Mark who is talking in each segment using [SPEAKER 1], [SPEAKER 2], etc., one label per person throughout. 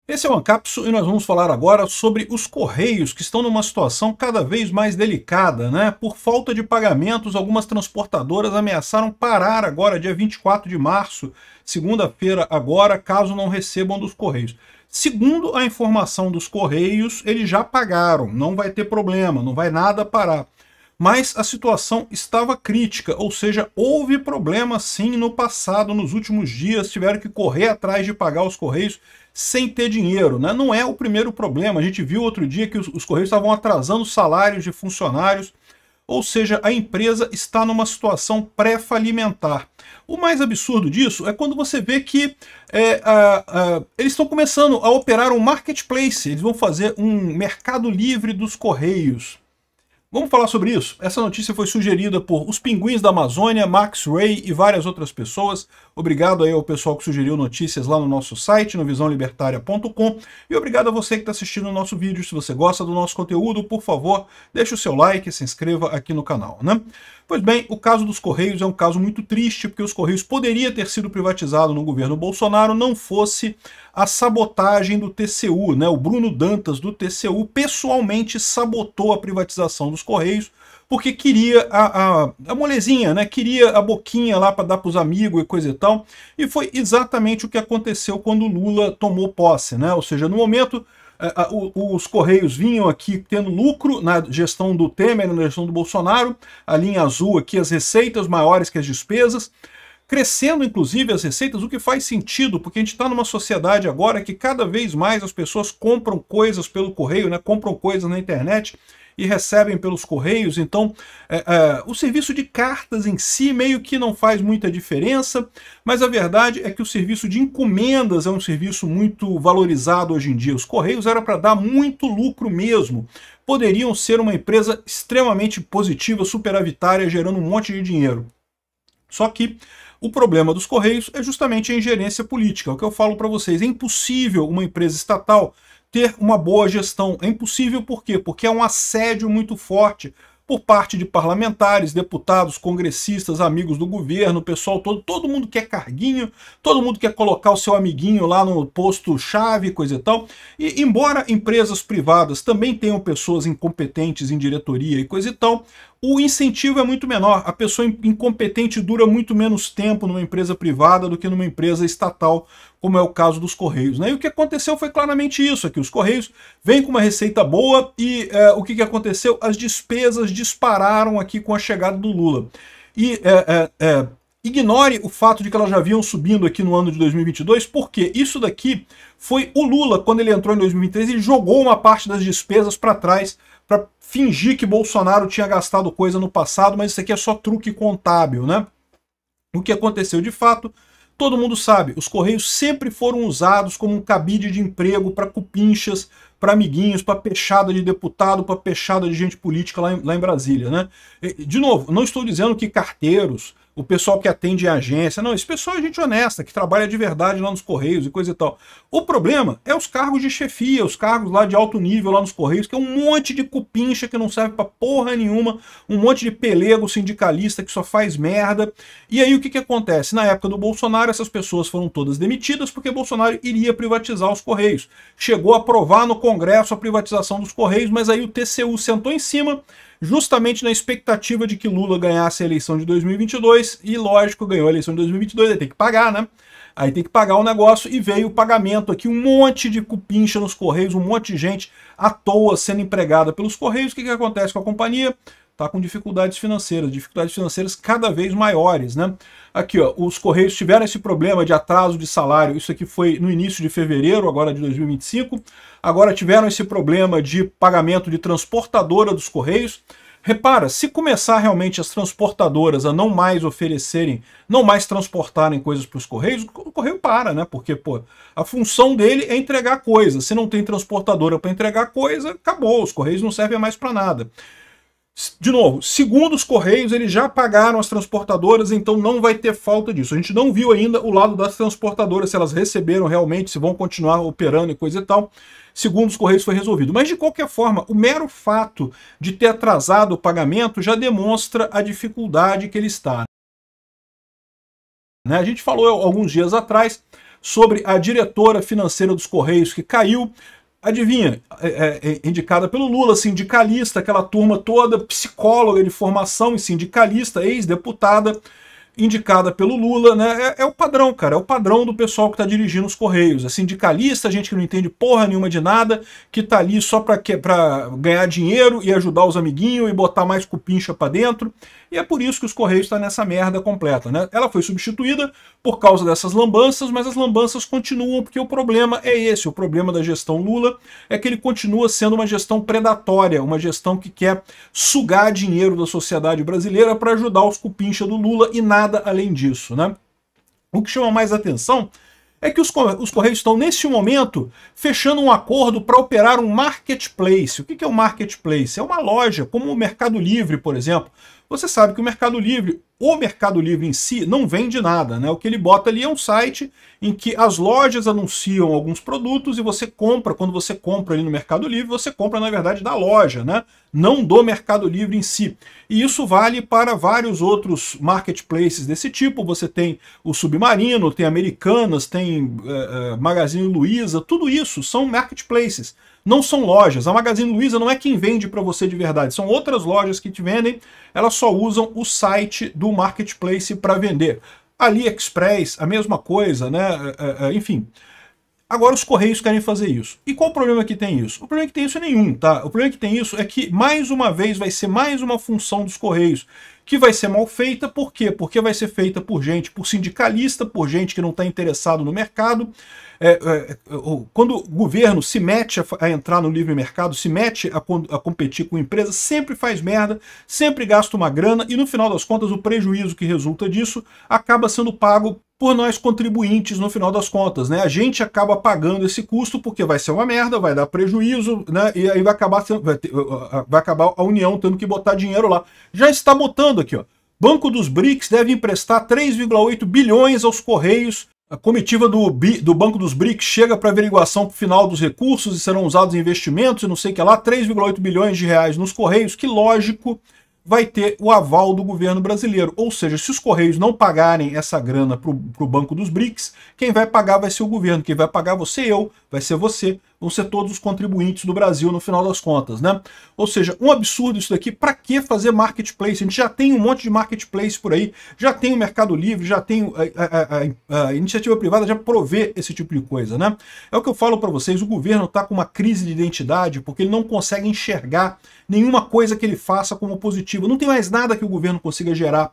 [SPEAKER 1] Esse é o Ancapsu e nós vamos falar agora sobre os Correios, que estão numa situação cada vez mais delicada, né? Por falta de pagamentos, algumas transportadoras ameaçaram parar agora, dia 24 de março, segunda-feira agora, caso não recebam dos Correios. Segundo a informação dos Correios, eles já pagaram, não vai ter problema, não vai nada parar. Mas a situação estava crítica, ou seja, houve problema sim no passado, nos últimos dias, tiveram que correr atrás de pagar os Correios sem ter dinheiro, né? Não é o primeiro problema, a gente viu outro dia que os Correios estavam atrasando salários de funcionários, ou seja, a empresa está numa situação pré-falimentar. O mais absurdo disso é quando você vê que eles estão começando a operar um marketplace, eles vão fazer um mercado livre dos Correios. Vamos falar sobre isso? Essa notícia foi sugerida por Os Pinguins da Amazônia, Max Ray e várias outras pessoas. Obrigado aí ao pessoal que sugeriu notícias lá no nosso site, no visãolibertaria.com. E obrigado a você que está assistindo o nosso vídeo. Se você gosta do nosso conteúdo, por favor, deixe o seu like e se inscreva aqui no canal, né? Pois bem, o caso dos Correios é um caso muito triste, porque os Correios poderia ter sido privatizado no governo Bolsonaro, não fosse a sabotagem do TCU, né? O Bruno Dantas, do TCU, pessoalmente sabotou a privatização dos Correios, porque queria a molezinha, né? Queria a boquinha lá para dar para os amigos e coisa e tal, e foi exatamente o que aconteceu quando o Lula tomou posse, né? Ou seja, no momento os Correios vinham aqui tendo lucro na gestão do Temer, na gestão do Bolsonaro, a linha azul aqui, as receitas maiores que as despesas, crescendo inclusive as receitas, o que faz sentido, porque a gente está numa sociedade agora que cada vez mais as pessoas compram coisas pelo correio, né? Compram coisas na internet e recebem pelos Correios, então o serviço de cartas em si meio que não faz muita diferença, mas a verdade é que o serviço de encomendas é um serviço muito valorizado hoje em dia. Os Correios era para dar muito lucro mesmo, poderiam ser uma empresa extremamente positiva, superavitária, gerando um monte de dinheiro. Só que o problema dos Correios é justamente a ingerência política. É o que eu falo para vocês, é impossível uma empresa estatal ter uma boa gestão. É impossível por quê? Porque é um assédio muito forte por parte de parlamentares, deputados, congressistas, amigos do governo, o pessoal todo mundo quer carguinho, todo mundo quer colocar o seu amiguinho lá no posto-chave, coisa e tal. E embora empresas privadas também tenham pessoas incompetentes em diretoria e coisa e tal, o incentivo é muito menor. A pessoa incompetente dura muito menos tempo numa empresa privada do que numa empresa estatal, como é o caso dos Correios, né? E o que aconteceu foi claramente isso aqui. Os Correios vêm com uma receita boa e o que aconteceu? As despesas dispararam aqui com a chegada do Lula. E ignore o fato de que elas já vinham subindo aqui no ano de 2022, porque isso daqui foi o Lula, quando ele entrou em 2023, ele jogou uma parte das despesas para trás para fingir que Bolsonaro tinha gastado coisa no passado, mas isso aqui é só truque contábil, né? O que aconteceu de fato, todo mundo sabe, os Correios sempre foram usados como um cabide de emprego para cupinchas, para amiguinhos, para pechada de deputado, para pechada de gente política lá em Brasília, né? De novo, não estou dizendo que carteiros, o pessoal que atende em agência, não, esse pessoal é gente honesta, que trabalha de verdade lá nos Correios e coisa e tal. O problema é os cargos de chefia, os cargos lá de alto nível lá nos Correios, que é um monte de cupincha que não serve pra porra nenhuma, um monte de pelego sindicalista que só faz merda. E aí o que acontece? Na época do Bolsonaro, essas pessoas foram todas demitidas porque Bolsonaro iria privatizar os Correios. Chegou a aprovar no Congresso a privatização dos Correios, mas aí o TCU sentou em cima, justamente na expectativa de que Lula ganhasse a eleição de 2022, e lógico, ganhou a eleição de 2022, aí tem que pagar, né? Aí tem que pagar o negócio, e veio o pagamento aqui, um monte de cupincha nos Correios, um monte de gente à toa sendo empregada pelos Correios. O que acontece com a companhia? Está com dificuldades financeiras cada vez maiores, né? Aqui, ó, os Correios tiveram esse problema de atraso de salário, isso aqui foi no início de fevereiro, agora de 2025, agora tiveram esse problema de pagamento de transportadora dos Correios. Repara, se começar realmente as transportadoras a não mais oferecerem, não mais transportarem coisas para os Correios, o Correio para, né? Porque, pô, a função dele é entregar coisa. Se não tem transportadora para entregar coisa, acabou, os Correios não servem mais para nada. De novo, segundo os Correios, eles já pagaram as transportadoras, então não vai ter falta disso. A gente não viu ainda o lado das transportadoras, se elas receberam realmente, se vão continuar operando e coisa e tal. Segundo os Correios foi resolvido. Mas de qualquer forma, o mero fato de ter atrasado o pagamento já demonstra a dificuldade que ele está. A gente falou alguns dias atrás sobre a diretora financeira dos Correios que caiu. Adivinha, indicada pelo Lula, sindicalista, aquela turma toda, psicóloga de formação e sindicalista, ex-deputada, indicada pelo Lula, né? É o padrão, cara, é o padrão do pessoal que está dirigindo os Correios. É sindicalista, gente que não entende porra nenhuma de nada, que tá ali só para ganhar dinheiro e ajudar os amiguinhos e botar mais cupincha para dentro. E é por isso que os Correios estão nessa merda completa, né? Ela foi substituída por causa dessas lambanças, mas as lambanças continuam porque o problema é esse. O problema da gestão Lula é que ele continua sendo uma gestão predatória, uma gestão que quer sugar dinheiro da sociedade brasileira para ajudar os cupincha do Lula e nada além disso, né? O que chama mais atenção é que os Correios estão, nesse momento, fechando um acordo para operar um marketplace. O que é um marketplace? É uma loja, como o Mercado Livre, por exemplo. Você sabe que o Mercado Livre em si não vende nada, né? O que ele bota ali é um site em que as lojas anunciam alguns produtos e você compra. Quando você compra ali no Mercado Livre, você compra, na verdade, da loja, né? Não do Mercado Livre em si. E isso vale para vários outros marketplaces desse tipo. Você tem o Submarino, tem Americanas, tem Magazine Luiza, tudo isso são marketplaces. Não são lojas. A Magazine Luiza não é quem vende para você de verdade. São outras lojas que te vendem. Elas só usam o site do marketplace para vender. AliExpress, a mesma coisa, né? Enfim. Agora os Correios querem fazer isso. E qual o problema que tem isso? O problema que tem isso é nenhum, tá? O problema que tem isso é que, mais uma vez, vai ser mais uma função dos Correios que vai ser mal feita. Por quê? Porque vai ser feita por gente, por sindicalista, por gente que não está interessado no mercado. Quando o governo se mete a entrar no livre mercado, se mete a competir com empresas, sempre faz merda, sempre gasta uma grana e, no final das contas, o prejuízo que resulta disso acaba sendo pago por nós contribuintes no final das contas, né? A gente acaba pagando esse custo porque vai ser uma merda, vai dar prejuízo, né? E aí vai acabar a União tendo que botar dinheiro lá. Já está botando aqui, ó. Banco dos BRICS deve emprestar 3,8 bilhões aos Correios. A comitiva do Banco dos BRICS chega para averiguação final dos recursos e serão usados em investimentos e não sei o que lá, 3,8 bilhões de reais nos Correios, que lógico vai ter o aval do governo brasileiro. Ou seja, se os Correios não pagarem essa grana para o Banco dos BRICS, quem vai pagar vai ser o governo, quem vai pagar vai ser eu, vai ser você, vão ser todos os contribuintes do Brasil no final das contas, né? Ou seja, um absurdo isso daqui. Para que fazer marketplace? A gente já tem um monte de marketplace por aí, já tem o Mercado Livre, já tem a iniciativa privada, já provê esse tipo de coisa, né? É o que eu falo para vocês, o governo está com uma crise de identidade porque ele não consegue enxergar nenhuma coisa que ele faça como positiva. Não tem mais nada que o governo consiga gerar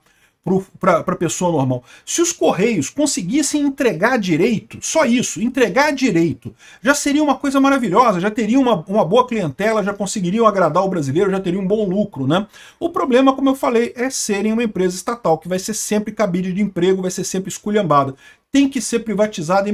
[SPEAKER 1] para a pessoa normal. Se os Correios conseguissem entregar direito, só isso, entregar direito, já seria uma coisa maravilhosa, já teria uma boa clientela, já conseguiriam agradar o brasileiro, já teria um bom lucro, né? O problema, como eu falei, é serem uma empresa estatal, que vai ser sempre cabide de emprego, vai ser sempre esculhambada. Tem que ser privatizada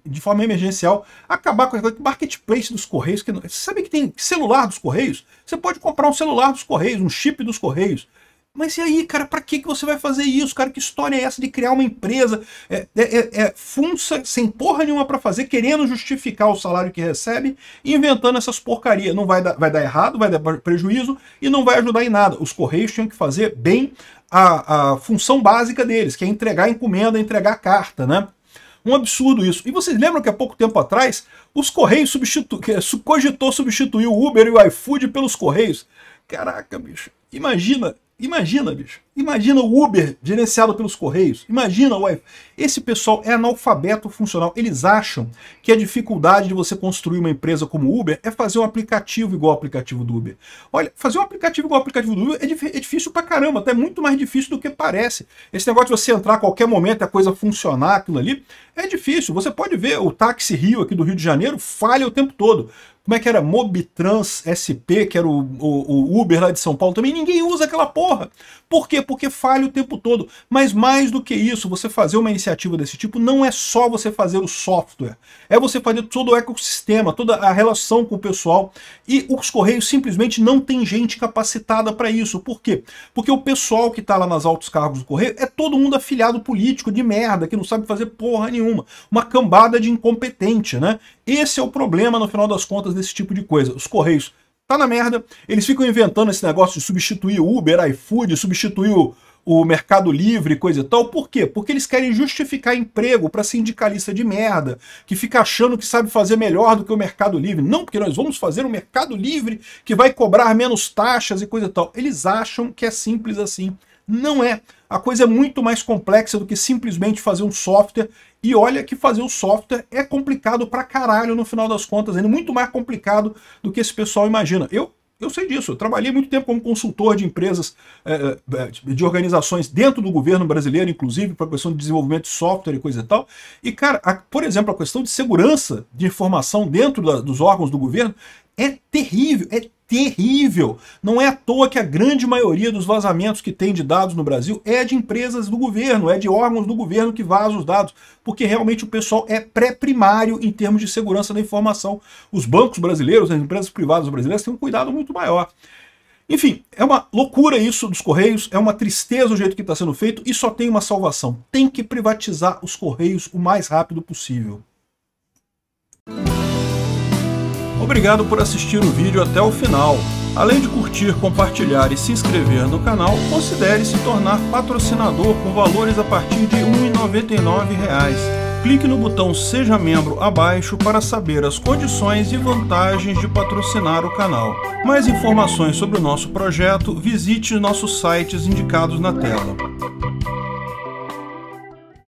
[SPEAKER 1] de forma emergencial, acabar com o marketplace dos Correios. Você sabe que tem celular dos Correios? Você pode comprar um celular dos Correios, um chip dos Correios. Mas e aí, cara, pra que você vai fazer isso? Cara, que história é essa de criar uma empresa funça, sem porra nenhuma pra fazer, querendo justificar o salário que recebe e inventando essas porcarias. Não vai dar errado, vai dar prejuízo e não vai ajudar em nada. Os Correios tinham que fazer bem a função básica deles, que é entregar encomenda, entregar carta, né? Um absurdo isso. E vocês lembram que há pouco tempo atrás, os Correios cogitou substituir o Uber e o iFood pelos Correios? Caraca, bicho. Imagina, bicho. Imagina o Uber gerenciado pelos Correios. Imagina o iFood. Esse pessoal é analfabeto funcional. Eles acham que a dificuldade de você construir uma empresa como o Uber é fazer um aplicativo igual ao aplicativo do Uber. Olha, fazer um aplicativo igual ao aplicativo do Uber é difícil pra caramba, até muito mais difícil do que parece. Esse negócio de você entrar a qualquer momento e a coisa funcionar, aquilo ali, é difícil. Você pode ver o Táxi Rio aqui do Rio de Janeiro, falha o tempo todo. Como é que era? Mobitrans SP, que era o Uber lá de São Paulo também, ninguém usa aquela porra. Por quê? Porque falha o tempo todo. Mas mais do que isso, você fazer uma iniciativa desse tipo não é só você fazer o software, é você fazer todo o ecossistema, toda a relação com o pessoal. E os Correios simplesmente não tem gente capacitada para isso. Por quê? Porque o pessoal que está lá nas altos cargos do Correio é todo mundo afiliado político de merda, que não sabe fazer porra nenhuma. Uma cambada de incompetente, né? Esse é o problema, no final das contas, desse tipo de coisa. Os Correios tá na merda, eles ficam inventando esse negócio de substituir o Uber, iFood, substituir o Mercado Livre, coisa e tal. Por quê? Porque eles querem justificar emprego para sindicalista de merda, que fica achando que sabe fazer melhor do que o Mercado Livre. Não, porque nós vamos fazer um Mercado Livre que vai cobrar menos taxas e coisa e tal. Eles acham que é simples assim. Não é. A coisa é muito mais complexa do que simplesmente fazer um software. E olha que fazer o software é complicado pra caralho no final das contas. É muito mais complicado do que esse pessoal imagina. Eu sei disso, eu trabalhei muito tempo como consultor de empresas, de organizações dentro do governo brasileiro, inclusive, para a questão de desenvolvimento de software e coisa e tal. E, cara, por exemplo, a questão de segurança de informação dentro dos órgãos do governo é terrível, é terrível. Não é à toa que a grande maioria dos vazamentos que tem de dados no Brasil é de empresas do governo, é de órgãos do governo que vazam os dados, porque realmente o pessoal é pré-primário em termos de segurança da informação. Os bancos brasileiros, as empresas privadas brasileiras têm um cuidado muito maior. Enfim, é uma loucura isso dos Correios, é uma tristeza o jeito que está sendo feito e só tem uma salvação. Tem que privatizar os Correios o mais rápido possível. Obrigado por assistir o vídeo até o final. Além de curtir, compartilhar e se inscrever no canal, considere se tornar patrocinador com valores a partir de R$ 1,99. Clique no botão Seja Membro abaixo para saber as condições e vantagens de patrocinar o canal. Mais informações sobre o nosso projeto, visite nossos sites indicados na tela.